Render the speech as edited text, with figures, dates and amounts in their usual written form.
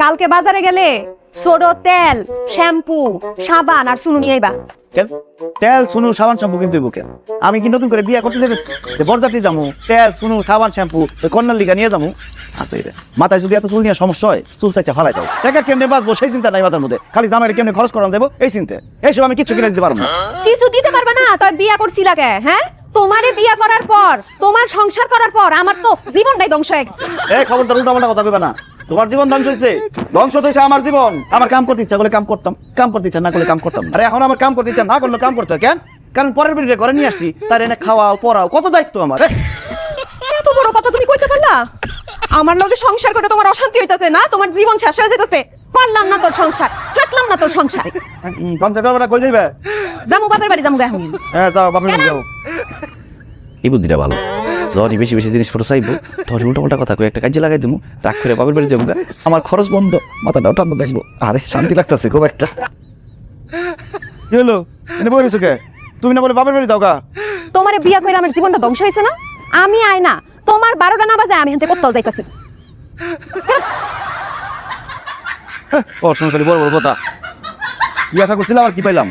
কালকে বাজারে গেলে সোডো তেল শ্যাম্পু সাবান আর সুনু নিয়ে আইবা। তেল সুনু সাবান শ্যাম্পু কিন্তু বুকে আমি কি নতুন করে বিয়ে করতে চাইছি যে বরযাত্রী যাবো তেল সুনু সাবান শ্যাম্পু কন্যার লিগা নিয়ে যাবো আছে রে মাথায় যদি এত চুল নিয়ে সমস্যা হয় চুল চাইছে ফালাই দাও টাকা কেমনে বাঁচবো সেই চিন্তা নাই মাথার মধ্যে খালি জামাইরে কেমনে খরচ করানো যাবো এই চিন্তা এইসব আমি কিছু কিনে দিতে পারবো না। কিছু দিতে পারবে না তবে বিয়া করছিলা কে? হ্যাঁ তোমারে বিয়া করার পর তোমার সংসার করার পর আমার তো জীবনটাই ধ্বংস হয়ে গেছে। এই খবরদার উল্টাপাল্টা কথা কইবা না। তোমার জীবন ধ্বংস হয়েছে ধ্বংস হয়েছে আমার জীবন। আমার কাম করতে ইচ্ছা করলে কাম করতাম কাম করতে ইচ্ছা না করলে কাম করতাম। আরে এখন আমার কাম করতে ইচ্ছা না করলে কাম করতে হয় কেন? কারণ পরের বেরিয়ে ঘরে নিয়ে আসছি তার এনে খাওয়াও পড়াও কত দায়িত্ব আমার। এত বড় কথা তুমি কইতে পারলা? আমার লগে সংসার করে তোমার অশান্তি হইতাছে না? তোমার জীবন শেষ হয়ে যেতেছে। পারলাম না তোর সংসার, থাকলাম না তোর সংসারে। সংসার করবে না কই যাইবে? জামু বাপের বাড়ি জামু এখন। হ্যাঁ যাও বাপের বাড়ি যাও। এই বুদ্ধিটা ভালো। যখনই বেশি বেশি জিনিসপত্র চাইবো তখন উল্টা কথা কই একটা কাজে লাগাই দেবো রাগ করে বাপের বাড়ি যাবো আমার খরচ বন্ধ মাথাটাও ঠান্ডা দেখবো। আরে শান্তি লাগতেছে খুব একটা। কি হলো এনে বই রয়েছো কে? তুমি না বলে বাপের বাড়ি যাও গা? তোমারে বিয়া কইরা আমার জীবনটা ধ্বংস হইছে না? আমি আয় না তোমার 12টা না বাজে আমি হাতে কোথাও যাইতাছি। পড়াশোনা খালি বড় বড় কথা। বিয়া করছিলাম আর কি পাইলাম?